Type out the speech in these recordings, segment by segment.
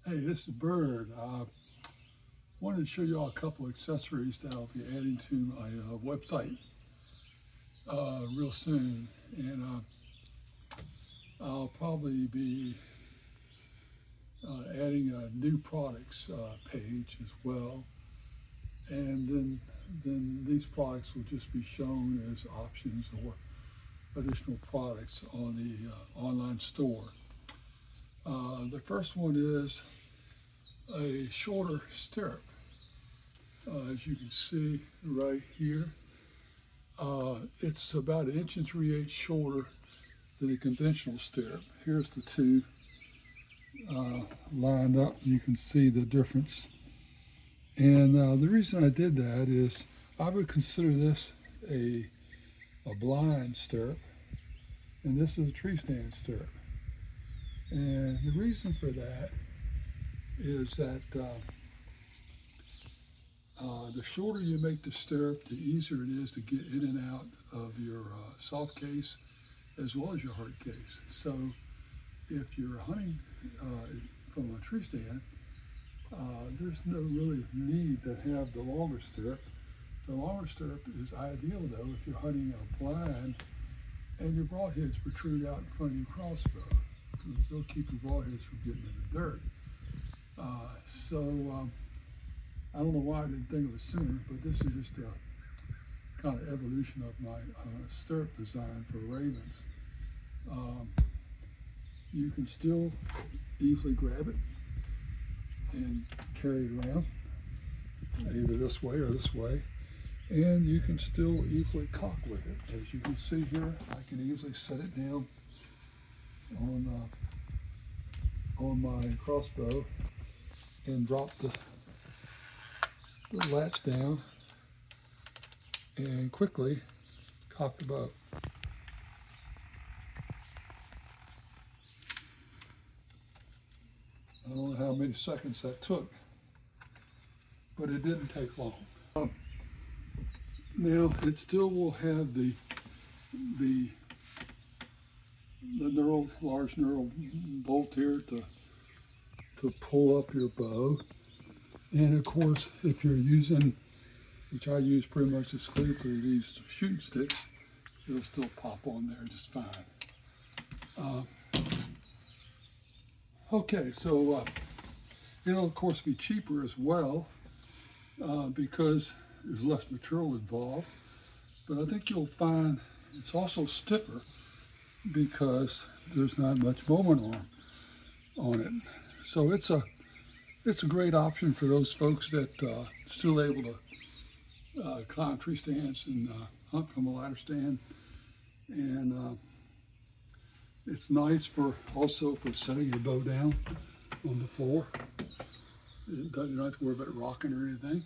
Hey, this is Bird. Wanted to show you all a couple of accessories that I'll be adding to my website real soon, and I'll probably be adding a new products page as well, and then these products will just be shown as options or additional products on the online store. The first one is a shorter stirrup. As you can see right here, it's about 1 3/8 shorter than a conventional stirrup. Here's the two lined up. You can see the difference. And the reason I did that is I would consider this a blind stirrup, and this is a tree stand stirrup. And the reason for that is that the shorter you make the stirrup, the easier it is to get in and out of your soft case as well as your hard case. So if you're hunting from a tree stand, there's no really need to have the longer stirrup. The longer stirrup is ideal though if you're hunting a blind and your broadheads protrude out in front of your crossbow. They'll keep your broadheads from getting in the dirt. I don't know why I didn't think of it sooner, but this is just a kind of evolution of my stirrup design for ravens. You can still easily grab it and carry it around, either this way or this way, and you can still easily cock with it. As you can see here, I can easily set it down on my crossbow and drop the latch down and quickly cock the bow. I don't know how many seconds that took, but it didn't take long. Now it still will have the large knurled bolt here to pull up your bow. And of course, if you're using, which I use pretty much exclusively, these shooting sticks, it'll still pop on there just fine. Okay, so it'll of course be cheaper as well because there's less material involved. But I think you'll find it's also stiffer because there's not much bowman arm on it. So it's a great option for those folks that still able to climb tree stands and hunt from a ladder stand. And it's nice also for setting your bow down on the floor. You don't have to worry about rocking or anything.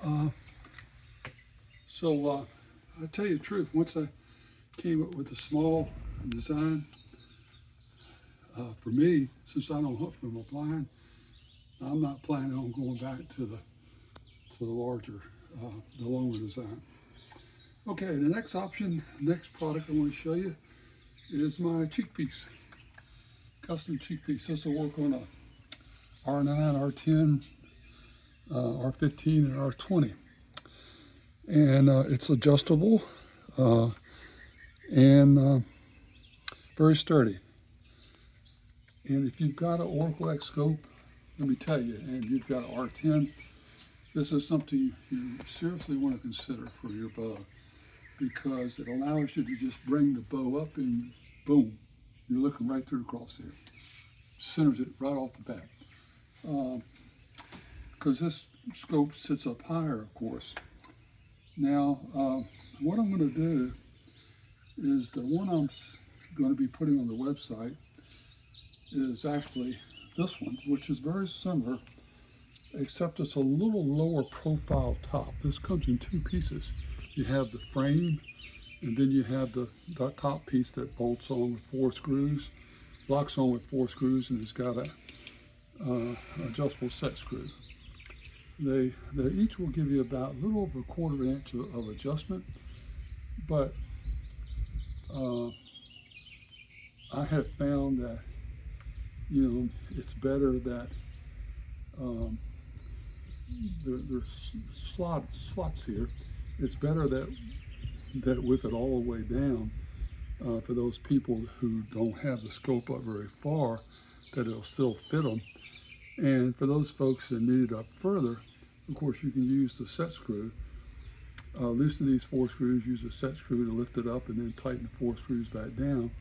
I'll tell you the truth, once I came up with a small design, for me, since I don't hunt from a blind, I'm not planning on going back to the larger, the longer design. Okay, the next option, next product I want to show you is my cheek piece, custom cheek piece. This will work on a R9, R10, R15, and R20. And it's adjustable and very sturdy. And if you've got an Oracle X scope, let me tell you, and you've got an R10, this is something you seriously want to consider for your bow, because it allows you to just bring the bow up and boom, you're looking right through the crosshair. Centers it right off the bat. Because this scope sits up higher, of course. Now, what I'm going to do is the one I'm going to be putting on the website is actually this one, which is very similar, except it's a little lower profile top. This comes in two pieces. You have the frame, and then you have the top piece that bolts on with 4 screws, locks on with 4 screws, and it's got a adjustable set screw. They each will give you about a little over 1/4 inch of adjustment, but I have found that you know, it's better that there's slots here. It's better that with it all the way down, for those people who don't have the scope up very far, that it'll still fit them. And for those folks that need it up further, of course, you can use the set screw. Loosen these 4 screws, use a set screw to lift it up, and then tighten the 4 screws back down,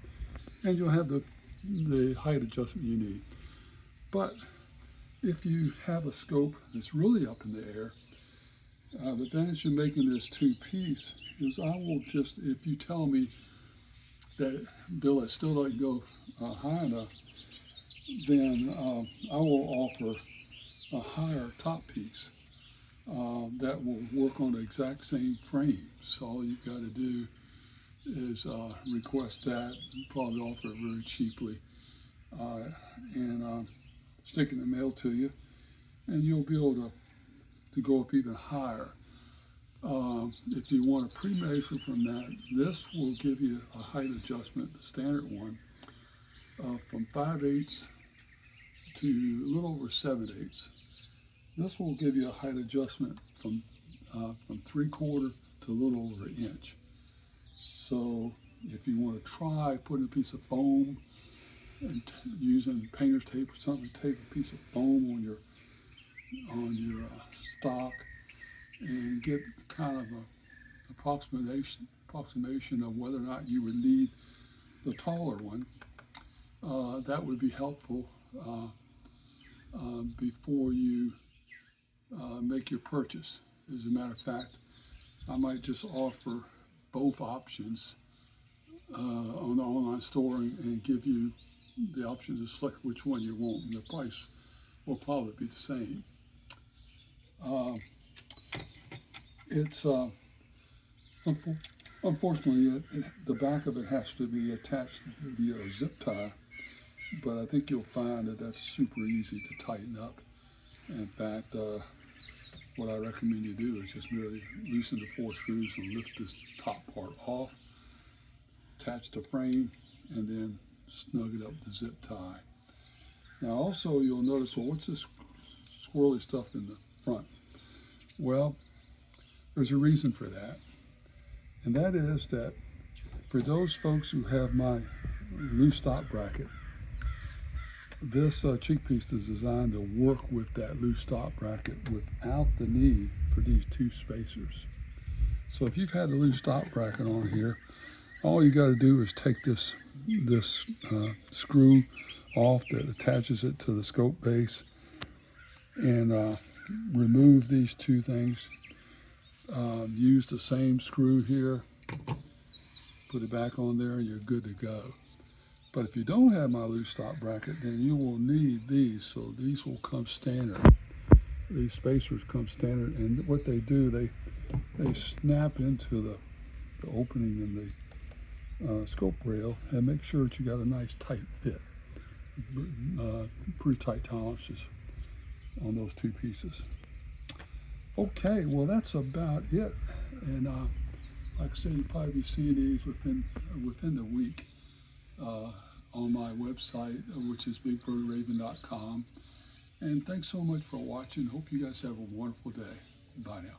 and you'll have the height adjustment you need. But if you have a scope that's really up in the air, the advantage of making this 2-piece is I will just, if you tell me that, Bill, it still doesn't go high enough, then I will offer a higher top piece that will work on the exact same frame. So all you've got to do is request that, probably offer it very cheaply, and stick it in the mail to you, and you'll be able to go up even higher. If you want a pre-measure from that, this will give you a height adjustment, the standard one, from 5/8 to a little over 7/8. This will give you a height adjustment from 3/4 to a little over 1 inch. So if you want to try putting a piece of foam and using painter's tape or something, tape a piece of foam on your stock and get kind of a approximation of whether or not you would need the taller one, that would be helpful before you make your purchase. As a matter of fact, I might just offer both options on the online store and give you the option to select which one you want, and the price will probably be the same. It's unfortunately the back of it has to be attached via a zip tie, but I think you'll find that that's super easy to tighten up. In fact, what I recommend you do is just merely loosen the 4 screws and lift this top part off, attach the frame, and then snug it up with the zip tie. Now also you'll notice, well, what's this squirrely stuff in the front? Well, there's a reason for that, and that is that for those folks who have my loose stop bracket, this cheek piece is designed to work with that loose stop bracket without the need for these 2 spacers. So if you've had the loose stop bracket on here, all you got to do is take this screw off that attaches it to the scope base and remove these 2 things. Use the same screw here, put it back on there, and you're good to go. But if you don't have my loose stop bracket, then you will need these. So these will come standard. These spacers come standard, and what they do, they snap into the opening in the scope rail and make sure that you got a nice tight fit. Pretty tight tolerances on those 2 pieces. Okay, well that's about it. And like I said, you'll probably be seeing these within the week on my website, which is bigbirdraven.com. And thanks so much for watching. Hope you guys have a wonderful day. Bye now.